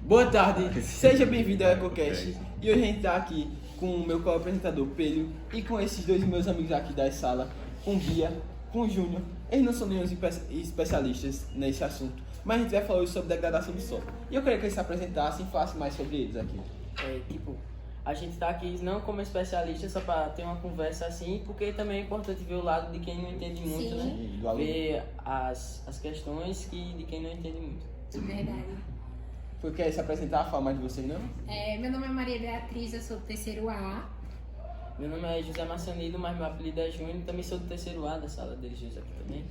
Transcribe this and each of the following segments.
Boa tarde, seja bem-vindo ao EcoCast. E hoje a gente está aqui com o meu co-apresentador Pedro e com esses dois meus amigos aqui da sala, com o Guia, com o Júnior. Eles não são nenhum especialistas nesse assunto, mas a gente vai falar hoje sobre degradação do solo. E eu queria que eles se apresentassem e falassem mais sobre eles aqui. A gente tá aqui não como especialista, só para ter uma conversa assim, porque também é importante ver o lado de quem não entende muito, Sim. né? Do aluno. Ver as questões de quem não entende muito. Verdade. Foi quer se apresentar, falar mais de vocês, não? Meu nome é Maria Beatriz, eu sou do terceiro A. Meu nome é José Marcianido, mas meu apelido é Júnior, também sou do terceiro A da sala deles José aqui também.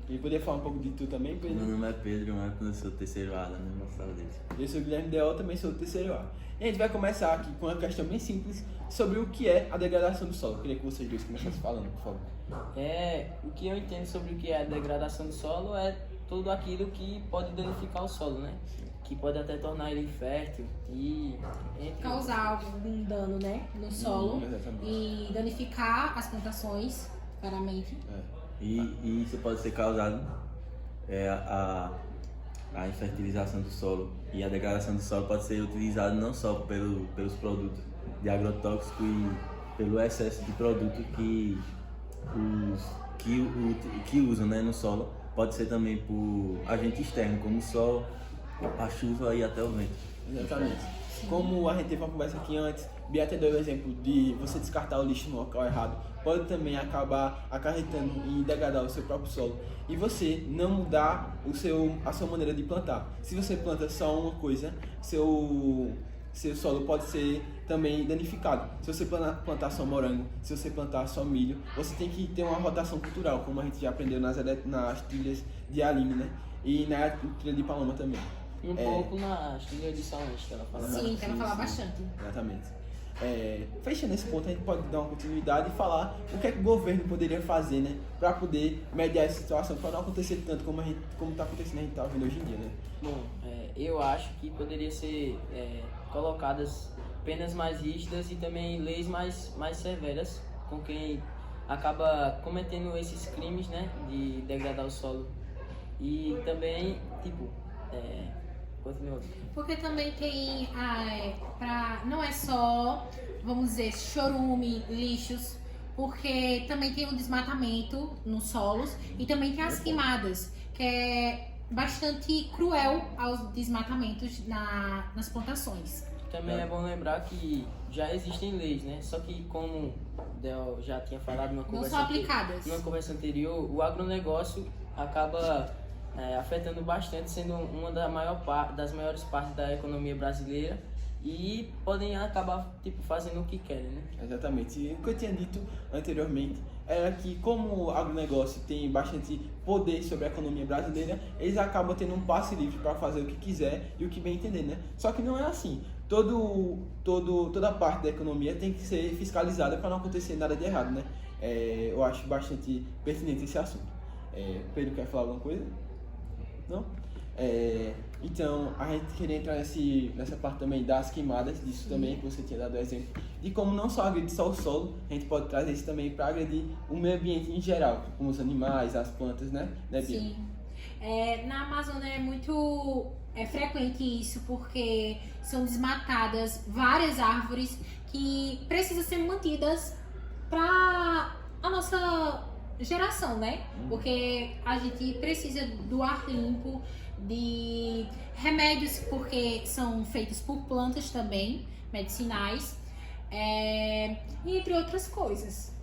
E poderia falar um pouco de tu também, Pedro? Meu nome é Pedro, mas eu sou do terceiro A da mesma sala deles. Eu sou o Guilherme Deol, também sou do terceiro A. E a gente vai começar aqui com uma questão bem simples sobre o que é a degradação do solo. Eu queria que vocês dois começassem falando, por favor. O que eu entendo sobre o que é a degradação do solo é tudo aquilo que pode danificar o solo, né? Que pode até tornar ele infértil e... Causar algum dano, né, no solo Exatamente. e danificar as plantações, claramente. E isso pode ser causado a infertilização do solo. E a degradação do solo pode ser utilizada não só pelos produtos de agrotóxico e pelo excesso de produto que usam, né, no solo. Pode ser também por agente externo, como o sol, a chuva e até o vento. Exatamente. Como a gente teve uma conversa aqui antes, Bia até deu o exemplo de você descartar o lixo no local errado, pode também acabar acarretando em degradar o seu próprio solo e você não mudar a sua maneira de plantar. Se você planta só uma coisa, seu solo pode ser também danificado. Se você plantar só morango, se você plantar só milho, você tem que ter uma rotação cultural, como a gente já aprendeu nas trilhas de Aline, né? E na trilha de Paloma também. Um pouco na trilha de Salante, que ela fala. Sim, quero falar bastante. Exatamente. Fechando esse ponto, a gente pode dar uma continuidade e falar o que é que o governo poderia fazer, né, para poder mediar essa situação, para não acontecer tanto como está acontecendo, a gente está vendo hoje em dia, né? Bom, eu acho que poderia ser colocadas penas mais rígidas e também leis mais severas com quem acaba cometendo esses crimes, né, de degradar o solo. E também, continua. Porque também tem, não é só, vamos dizer, chorume, lixos, porque também tem o desmatamento nos solos e também tem as queimadas, que é bastante cruel aos desmatamentos nas plantações. Também é bom lembrar que já existem leis, né? Só que como Del já tinha falado Não são aplicadas. numa conversa anterior, o agronegócio acaba afetando bastante, sendo uma das maiores partes da economia brasileira e podem acabar fazendo o que querem, né? Exatamente. E o que eu tinha dito anteriormente era que como o agronegócio tem bastante poder sobre a economia brasileira, eles acabam tendo um passe livre para fazer o que quiser e o que bem entender, né? Só que não é assim. Toda parte da economia tem que ser fiscalizada para não acontecer nada de errado, né? Eu acho bastante pertinente esse assunto. Pedro, quer falar alguma coisa? Não? Então, a gente queria entrar nessa parte também das queimadas, disso também, que você tinha dado exemplo, de como não só agredir só o solo, a gente pode trazer isso também para agredir o meio ambiente em geral, como os animais, as plantas, né? Bia? Sim. Na Amazônia é muito frequente isso, porque são desmatadas várias árvores que precisam ser mantidas para a nossa geração, né? Porque a gente precisa do ar limpo, de remédios, porque são feitos por plantas também, medicinais, entre outras coisas.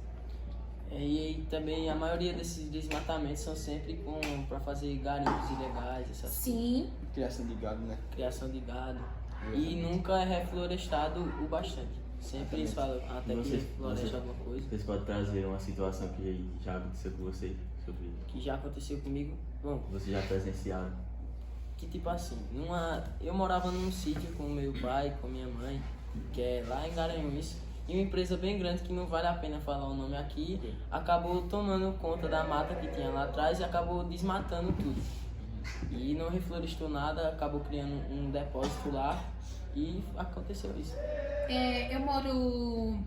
E também a maioria desses desmatamentos são sempre para fazer garimpos ilegais, essas Sim. Criação de gado, né? criação de gado. E nunca é reflorestado o bastante. Sempre eles falam até que refloresta alguma coisa. Vocês podem trazer uma situação que já aconteceu com você, sobre Que já aconteceu comigo. Bom, vocês já presenciaram. que assim, eu morava num sítio com meu pai, com minha mãe, que é lá em Garanhuns, e uma empresa bem grande que não vale a pena falar o nome aqui, acabou tomando conta da mata que tinha lá atrás e acabou desmatando tudo. E não reflorestou nada, acabou criando um depósito lá e aconteceu isso. Eu moro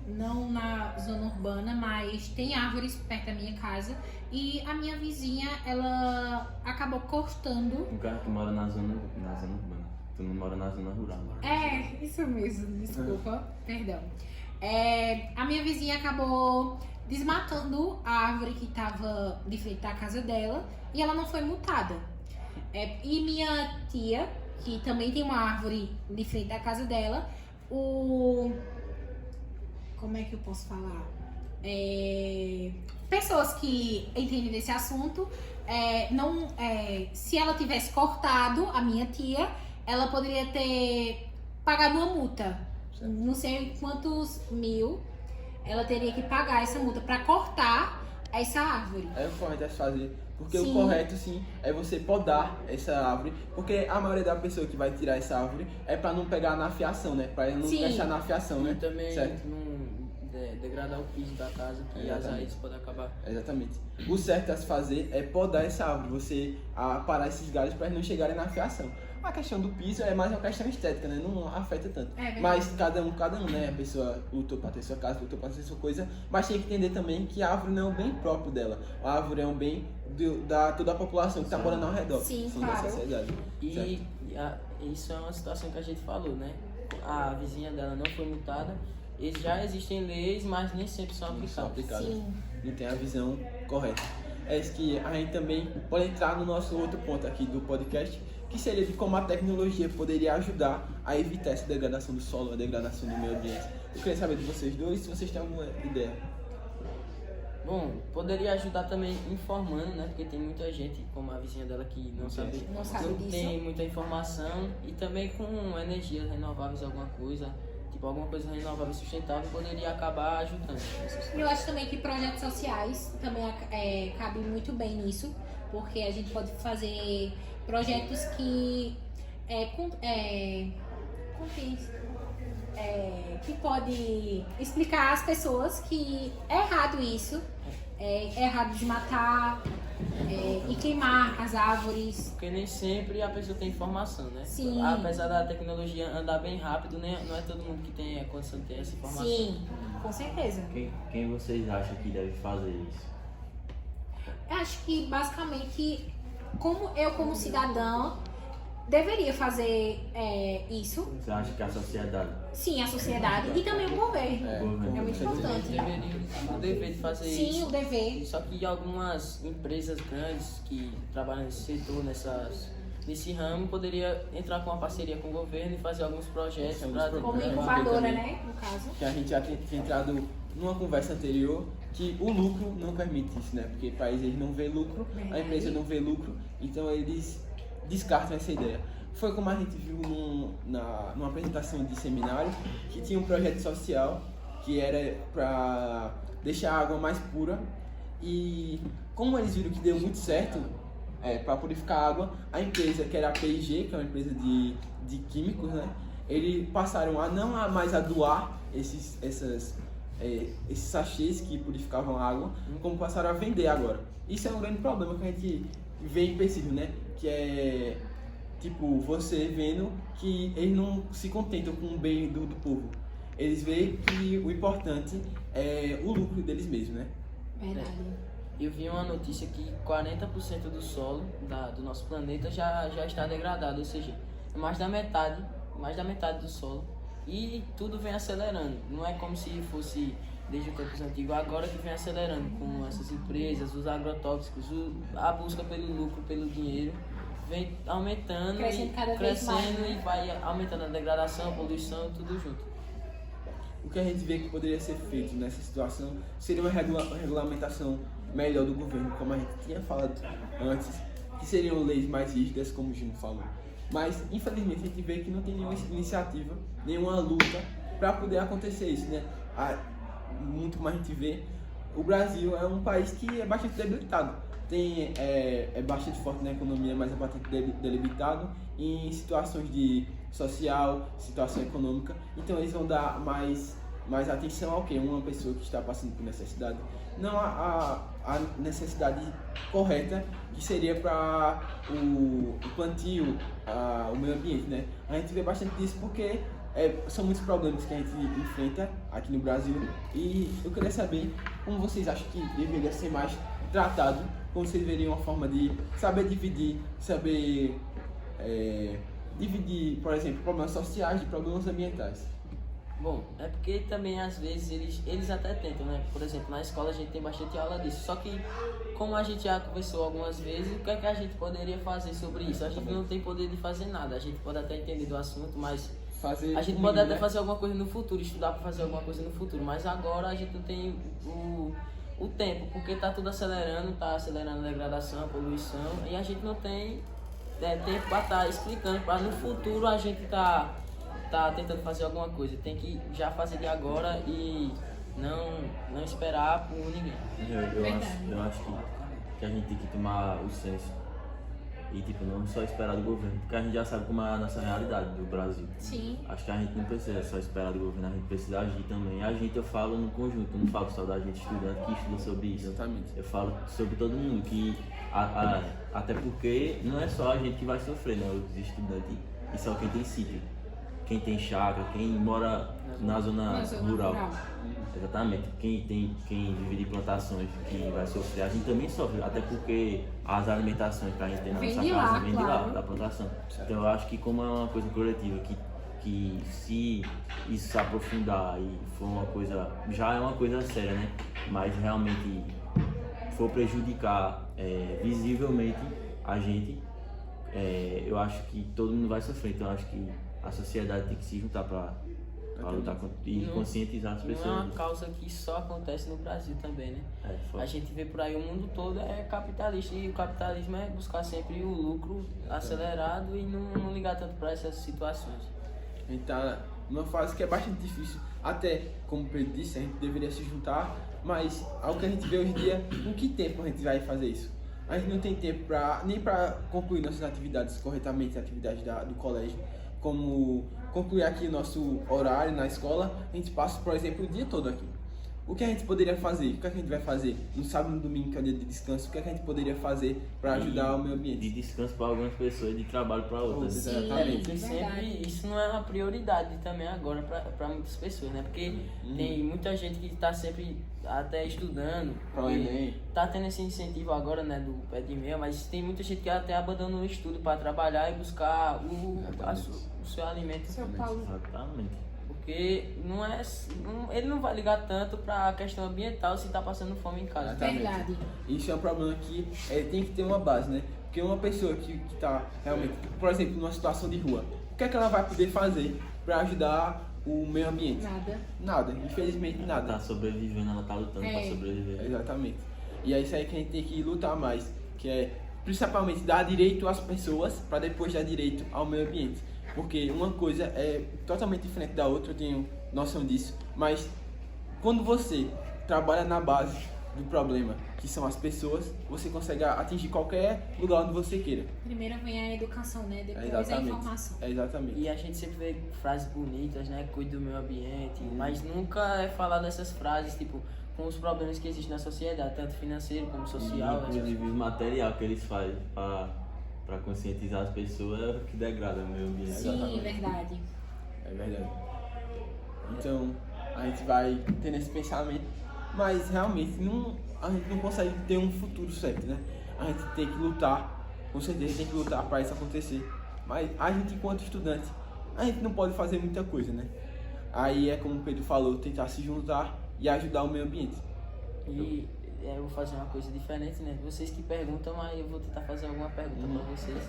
não na zona urbana, mas tem árvores perto da minha casa e a minha vizinha, ela acabou cortando. Um cara que mora na zona urbana. Tu não mora na zona rural. É, isso mesmo, desculpa, perdão. A minha vizinha acabou desmatando a árvore que estava de frente da casa dela e ela não foi multada. E minha tia, que também tem uma árvore de frente da casa dela, como é que eu posso falar? Pessoas que entendem desse assunto, se ela tivesse cortado a minha tia, ela poderia ter pagado uma multa. Certo. Não sei quantos mil ela teria que pagar essa multa para cortar essa árvore. É o correto é fazer. Porque Sim. o correto, sim, é você podar essa árvore. Porque a maioria da pessoa que vai tirar essa árvore é pra não pegar na fiação, né? Pra não Sim. deixar na fiação, né? E também Certo? não degradar o piso da casa, que as Exatamente. raízes podem acabar. Exatamente. O certo a se fazer é podar essa árvore, você parar esses galhos para não chegarem na fiação. A questão do piso é mais uma questão estética, né? Não afeta tanto. Verdade. Mas cada um, né? A pessoa lutou para ter sua casa, lutou para ter sua coisa, mas tem que entender também que a árvore não é um bem próprio dela. A árvore é um bem da toda a população que está morando ao redor. Sim, da claro. sociedade. E isso é uma situação que a gente falou, né? A vizinha dela não foi multada. E já existem leis, mas nem sempre são São aplicadas. aplicadas. Sim. Não tem a visão correta. É isso que a gente também pode entrar no nosso outro ponto aqui do podcast, que seria de como a tecnologia poderia ajudar a evitar essa degradação do solo, a degradação do meio ambiente. Eu queria saber de vocês dois se vocês têm alguma ideia. Bom, poderia ajudar também informando, né? Porque tem muita gente, como a vizinha dela, que não sabe disso. tem muita informação. E também com energias renováveis, alguma coisa renovável e sustentável, poderia acabar ajudando. E eu acho também que projetos sociais também cabem muito bem nisso, porque a gente pode fazer projetos que que pode explicar às pessoas que é errado isso, é errado desmatar e queimar as árvores. Porque nem sempre a pessoa tem informação, né? Sim. Apesar da tecnologia andar bem rápido, né? Não é todo mundo que tem a condição de ter essa informação. Sim, com certeza. Quem vocês acham que deve fazer isso? Eu acho que basicamente, como cidadã, deveria fazer isso. Você acha que a sociedade? Sim, a sociedade e também o governo. É muito importante. Deveriam o dever de fazer Sim, isso. o dever. Só que algumas empresas grandes que trabalham nesse setor, nesse ramo, poderia entrar com uma parceria com o governo e fazer alguns projetos para Como incubadora, né? No caso. Que a gente já tinha entrado numa conversa anterior que o lucro não permite isso, né? Porque países não vê lucro, a empresa não vê lucro, então eles descartam essa ideia. Foi como a gente viu numa apresentação de seminário, que tinha um projeto social que era para deixar a água mais pura, e como eles viram que deu muito certo para purificar a água, a empresa, que era a P&G, que é uma empresa de químicos, né? Eles passaram a não mais a doar esses sachês que purificavam a água, como passaram a vender agora. Isso é um grande problema que a gente vê em Pecílio, né? Que é tipo você vendo que eles não se contentam com o bem do povo. Eles veem que o importante é o lucro deles mesmos, né? Verdade. Eu vi uma notícia que 40% do solo do nosso planeta já está degradado, ou seja, mais da metade do solo. E tudo vem acelerando. Não é como se fosse desde os tempos antigos, agora que vem acelerando com essas empresas, os agrotóxicos, a busca pelo lucro, pelo dinheiro, vem aumentando Crescendo cada vez mais, né? e vai aumentando a degradação, a poluição, tudo junto. O que a gente vê que poderia ser feito nessa situação seria uma regulamentação melhor do governo, como a gente tinha falado antes, que seriam leis mais rígidas, como o Gino falou. Mas, infelizmente, a gente vê que não tem nenhuma iniciativa, nenhuma luta para poder acontecer isso, né? Muito como a gente vê, o Brasil é um país que é bastante debilitado. É bastante forte na economia, mas é bastante debilitado em situações de social, situação econômica. Então eles vão dar mais atenção ao que? Uma pessoa que está passando por necessidade. Não a necessidade correta, que seria para o plantio, o meio ambiente, né? A gente vê bastante disso porque são muitos problemas que a gente enfrenta aqui no Brasil, e eu queria saber como vocês acham que deveria ser mais tratado, como vocês veriam uma forma de saber dividir, saber dividir, por exemplo, problemas sociais de problemas ambientais? Bom, é porque também às vezes eles até tentam, né? Por exemplo, na escola a gente tem bastante aula disso. Só que, como a gente já conversou algumas vezes, o que é que a gente poderia fazer sobre isso? A gente não tem poder de fazer nada. A gente pode até entender do assunto, mas Fazer a gente o pode mínimo, até né? fazer alguma coisa no futuro, estudar para fazer alguma coisa no futuro. Mas agora a gente não tem o tempo, porque tá tudo acelerando, tá acelerando a degradação, a poluição, e a gente não tem tempo para estar explicando, para no futuro a gente tá tentando fazer alguma coisa. Tem que já fazer de agora e não esperar por ninguém. Eu acho que a gente tem que tomar o senso e tipo, não só esperar do governo, porque a gente já sabe como é a nossa realidade do Brasil. Sim. Acho que a gente não precisa só esperar do governo, a gente precisa agir também. A gente, eu falo no conjunto, eu não falo só da gente estudante que estuda sobre isso. Exatamente. Eu falo sobre todo mundo, que até porque não é só a gente que vai sofrer, né? Os estudantes, e só quem tem sítio, quem tem chácara, quem mora na zona rural. Exatamente. Quem vive de plantações que vai sofrer, a gente também sofre, até porque as alimentações que a gente tem na Vem nossa de casa lá, vem de lá, claro. da plantação. Então eu acho que como é uma coisa coletiva, que se isso se aprofundar e for uma coisa, já é uma coisa séria, né? Mas realmente for prejudicar visivelmente a gente, eu acho que todo mundo vai sofrer. Então eu acho que a sociedade tem que se juntar para lutar e conscientizar as pessoas. Não é uma causa que só acontece no Brasil também, né? A gente vê por aí o mundo todo é capitalista, e o capitalismo é buscar sempre o lucro acelerado e não ligar tanto para essas situações. A gente tá numa fase que é bastante difícil. Até, como o Pedro disse, a gente deveria se juntar, mas ao que a gente vê hoje em dia, em que tempo a gente vai fazer isso? A gente não tem tempo nem para concluir nossas atividades corretamente, atividades do colégio, como concluir aqui o nosso horário na escola. A gente passa, por exemplo, o dia todo aqui. O que a gente poderia fazer? O que a gente vai fazer no sábado e no domingo, que é o dia de descanso? O que a gente poderia fazer para ajudar o meio ambiente? De descanso para algumas pessoas e de trabalho para outras. Sim. Exatamente. Porque sempre isso não é uma prioridade também agora para muitas pessoas, né? Porque tem muita gente que está sempre até estudando, Pro Enem. tá tendo esse incentivo agora, né, do pé de meia, mas tem muita gente que até abandona o estudo para trabalhar e buscar o seu alimento. Seu Paulo. Exatamente. Porque ele não vai ligar tanto para a questão ambiental se tá passando fome em casa. Exatamente. Verdade. Isso é um problema que tem que ter uma base, né? Porque uma pessoa que tá realmente, por exemplo, numa situação de rua, o que é que ela vai poder fazer para ajudar o meio ambiente? Nada. Nada, infelizmente Ela nada. tá sobrevivendo, ela tá lutando para sobreviver. Exatamente. E é isso aí que a gente tem que lutar mais, que é principalmente dar direito às pessoas para depois dar direito ao meio ambiente. Porque uma coisa é totalmente diferente da outra, eu tenho noção disso, mas quando você trabalha na base do problema, que são as pessoas, você consegue atingir qualquer lugar onde você queira. Primeiro vem a educação, né? Depois a Exatamente. informação. Exatamente. E a gente sempre vê frases bonitas, né? Cuide do meio ambiente, mas nunca é falar dessas frases, tipo, com os problemas que existem na sociedade, tanto financeiro como social. Inclusive o material que eles fazem para conscientizar as pessoas é o que degrada o meio ambiente. Sim, verdade. É verdade. Então, a gente vai tendo esse pensamento, mas realmente a gente não consegue ter um futuro certo, né? A gente tem que lutar, com certeza tem que lutar para isso acontecer. Mas a gente, enquanto estudante, a gente não pode fazer muita coisa, né? Aí é como o Pedro falou, tentar se juntar e ajudar o meio ambiente. E eu vou fazer uma coisa diferente, né? Vocês que perguntam, mas eu vou tentar fazer alguma pergunta para vocês.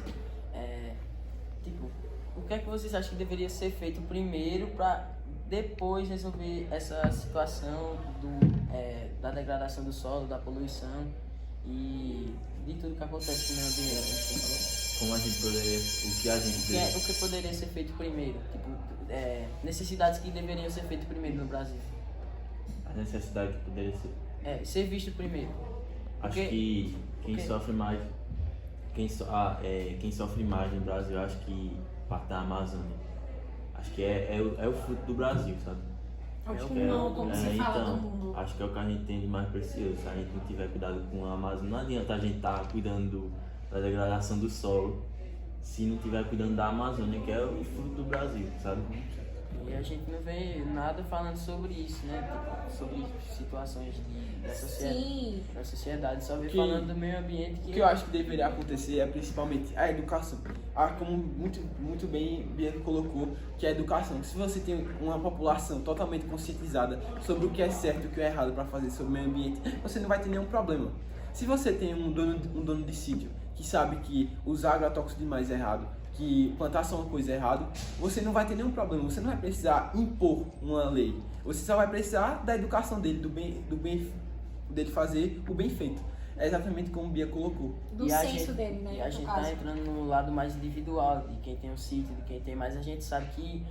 Tipo, o que é que vocês acham que deveria ser feito primeiro para depois resolver essa situação da degradação do solo, da poluição e de tudo que acontece no meio ambiente? Como a gente poderia, o que a gente deveria. O que poderia ser feito primeiro? Tipo, necessidades que deveriam ser feitas primeiro no Brasil. A necessidade que poderia ser. Ser visto primeiro. Acho Porque- que quem porque- sofre mais. Quem sofre mais no Brasil, acho que parte da Amazônia. Acho que é o fruto do Brasil, sabe? É o É o pulmão, como se fala então, no mundo. acho que é o que a gente tem de mais precioso. Se a gente não tiver cuidado com a Amazônia, não adianta a gente estar cuidando da degradação do solo se não tiver cuidando da Amazônia, que é o fruto do Brasil, sabe? E a gente não vê nada falando sobre isso, né? Tipo, sobre situações Sim. da sociedade, só vê Que- falando do meio ambiente O que eu acho que deveria acontecer é principalmente a educação. Como muito bem Bianca colocou, que é a educação. Se você tem uma população totalmente conscientizada sobre o que é certo e o que é errado para fazer sobre o meio ambiente, você não vai ter nenhum problema. Se você tem um dono de sítio que sabe que usar agrotóxicos demais é errado, que plantação é uma coisa errada, você não vai ter nenhum problema, você não vai precisar impor uma lei. Você só vai precisar da educação dele, dele fazer o bem feito. É exatamente como o Bia colocou. Do E a senso gente- dele, né? E a no gente caso. tá entrando no lado mais individual, de quem tem um sítio, de quem tem mais. A gente sabe que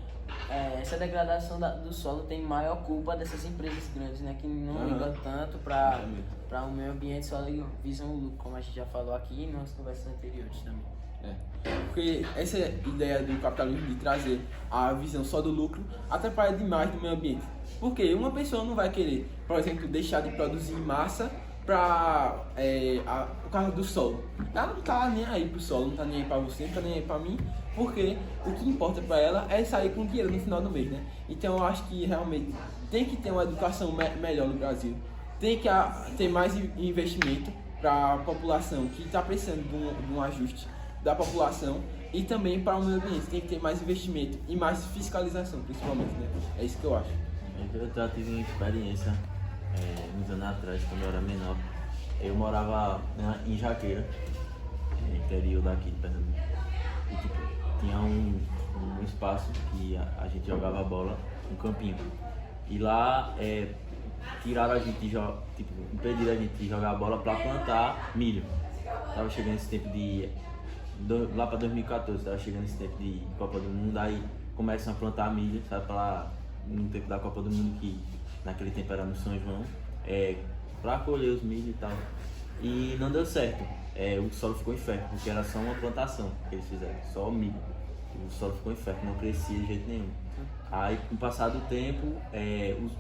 essa degradação do solo tem maior culpa dessas empresas grandes, né? Que não Aham. ligam tanto para o meio ambiente, só visam o lucro, como a gente já falou aqui nas conversas anteriores também. Porque essa ideia do capitalismo de trazer a visão só do lucro atrapalha demais do meio ambiente. Porque uma pessoa não vai querer, por exemplo, deixar de produzir em massa por causa do solo. Ela não tá nem aí pro solo, não tá nem aí pra você, não tá nem aí pra mim, porque o que importa pra ela é sair com dinheiro no final do mês, né? Então eu acho que realmente tem que ter uma educação melhor no Brasil, tem que ter mais investimento para a população que está precisando de um ajuste da população e também para o meio ambiente. Tem que ter mais investimento e mais fiscalização, principalmente, né? É isso que eu acho. Eu já tive uma experiência uns anos atrás, quando eu era menor. Eu morava em Jaqueira, interior daqui de Pernambuco. E tipo, tinha um espaço que a gente jogava bola, um campinho. E lá tiraram a gente impediram a gente de jogar bola para plantar milho. Tava chegando esse tempo lá para 2014, tava chegando esse tempo de Copa do Mundo, aí começam a plantar milho, sabe, no tempo da Copa do Mundo, que naquele tempo era no São João, para colher os milho e tal. E não deu certo, o solo ficou infértil, porque era só uma plantação que eles fizeram, só milho. O solo ficou infértil, não crescia de jeito nenhum. Aí, com o passar do tempo,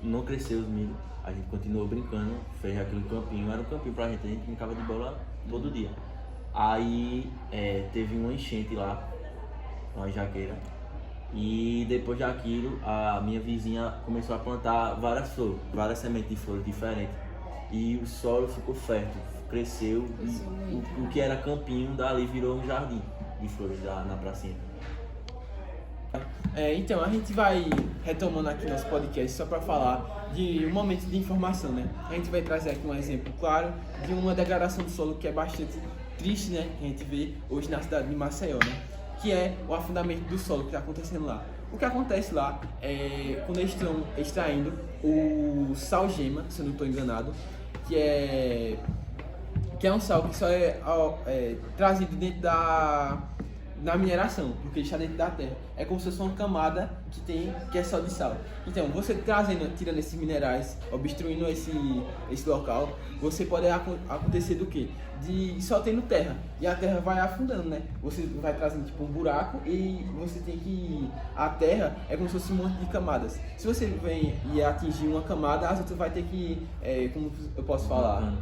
não cresceu os milho, a gente continuou brincando, fez aquele campinho, era um campinho pra gente, a gente brincava de bola todo dia. Aí teve uma enchente lá em Jaqueira, e depois daquilo a minha vizinha começou a plantar várias flores, várias sementes de flores diferentes, e o solo ficou fértil, cresceu, e o que era campinho dali virou um jardim de flores na pracinha. Então, a gente vai retomando aqui nosso podcast só para falar de um momento de informação, né? A gente vai trazer aqui um exemplo claro de uma degradação do solo que é bastante triste, né? Que a gente vê hoje na cidade de Maceió, né? Que é o afundamento do solo que está acontecendo lá. O que acontece lá é quando eles estão extraindo o sal gema, se eu não estou enganado, que é um sal que só é trazido dentro da mineração, porque ele está dentro da terra. É como se fosse uma camada que é só de sal. Então, você tirando esses minerais, obstruindo esse local, você pode acontecer do quê? De só tendo terra. E a terra vai afundando, né? Você vai trazendo tipo um buraco e você tem que... A terra é como se fosse um monte de camadas. Se você vem e atingir uma camada, as outras vai ter que... como eu posso falar?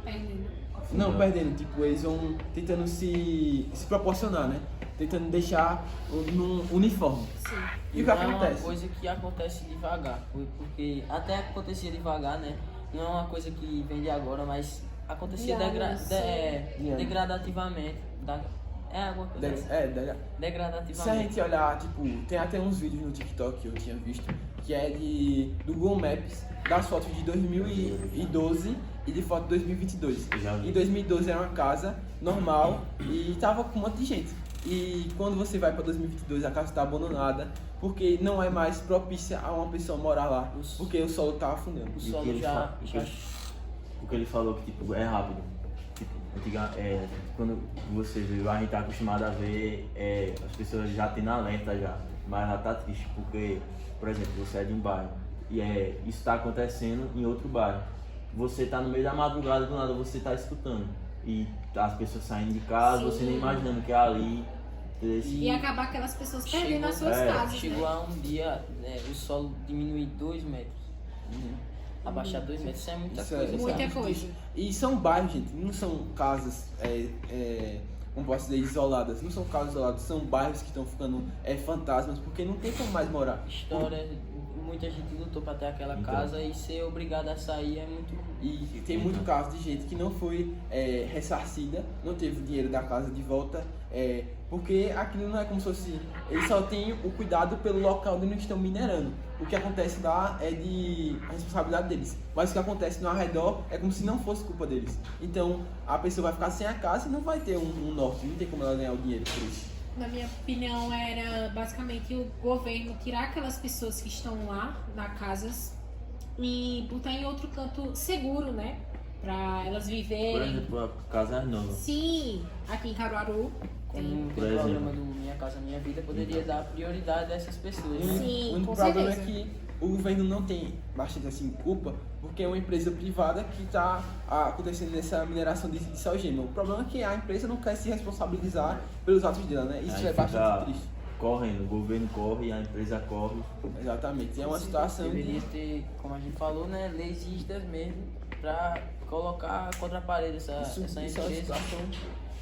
Perdendo. Não, perdendo, tipo, eles vão tentando se proporcionar, né? Tentando deixar num uniforme. Sim. E o que Não é acontece? uma coisa que acontece devagar, porque até acontecia devagar, né? Não é uma coisa que vem de agora, mas acontecia degradativamente. Alguma coisa assim. Se a Degradativamente. gente olhar, tipo, tem até uns vídeos no TikTok que eu tinha visto, que é do Google Maps, das fotos de 2012 e de foto de 2022. Já vi. Em 2012 era uma casa normal e tava com um monte de gente. E quando você vai para 2022, a casa está abandonada, porque não é mais propícia a uma pessoa morar lá, porque o solo tá afundando. O E o que solo ele já. o que ele falou que tipo, é rápido. Tipo, quando você vê, a gente tá acostumado a ver as pessoas já tendo alerta já, mas já tá triste, porque, por exemplo, você é de um bairro e isso tá acontecendo em outro bairro. Você tá no meio da madrugada, do nada você tá escutando. E as pessoas saindo de casa, Sim. você nem imaginando que é ali. E acabar aquelas pessoas perdendo as suas Chegou casas. Chegou Né? a um dia o solo diminuir 2 metros. Abaixar 2 metros, isso é muita Isso é- coisa. isso Muita muito coisa. triste. E são bairros, gente, não são casas como posso dizer, isoladas. Não são casas isoladas, são bairros que estão ficando fantasmas, porque não tem como mais morar. História, muita gente lutou pra ter aquela Então. casa e ser obrigado a sair é muito ruim. E tem muito caso de gente que não foi ressarcida, não teve o dinheiro da casa de volta, porque aquilo não é como se fosse... Eles só têm o cuidado pelo local onde eles estão minerando. O que acontece lá é de responsabilidade deles, mas o que acontece no arredor é como se não fosse culpa deles. Então a pessoa vai ficar sem a casa e não vai ter um norte, não tem como ela ganhar o dinheiro por isso. Na minha opinião, era basicamente o governo tirar aquelas pessoas que estão lá nas casas e botar em outro canto seguro, né? Pra elas Por viverem. exemplo, a Casa Nova. Sim, aqui em Caruaru. Como Tem. tem Por o programa exemplo. do Minha Casa Minha Vida, poderia dar prioridade a essas pessoas. Né? Sim, O único com problema certeza. é que o governo não tem bastante assim culpa, porque é uma empresa privada que está acontecendo essa mineração de salgema. O problema é que a empresa não quer se responsabilizar pelos atos dela, né? Isso Aí é bastante fica triste. correndo, o governo corre, a empresa corre. Exatamente. É uma situação Deveria de... ter, como a gente falou, né, leis rígidas mesmo pra colocar contra a parede essa Isso é uma empresa. situação...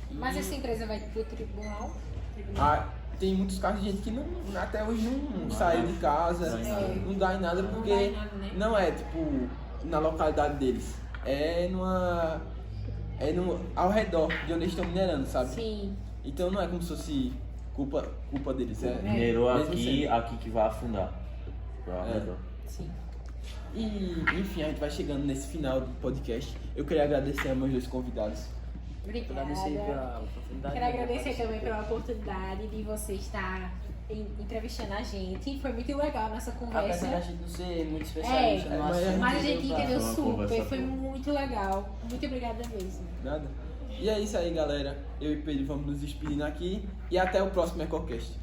Mas essa empresa vai pro tribunal? Tem muitos casos de gente que até hoje não saiu de casa, Não dá em nada. não dá em nada Não porque dá em nada, né? não é tipo na localidade deles, é ao redor de onde eles estão minerando, sabe? Sim. Então não é como se fosse culpa deles, Minerou mesmo aqui, sendo. aqui que vai afundar. Pro redor. Sim. E enfim, a gente vai chegando nesse final do podcast. Eu queria agradecer a meus dois convidados. Obrigada. Agradecer pela oportunidade. Quero agradecer também pela oportunidade de você estar entrevistando a gente. Foi muito legal a nossa Apesar da conversa. gente não ser muito especialista no mas assunto. Mas a gente deu pra- entendeu Foi uma super, conversa foi boa. muito legal. Muito obrigada mesmo. Nada. E é isso aí, galera. Eu e Pedro vamos nos despedindo aqui e até o próximo EcoCast.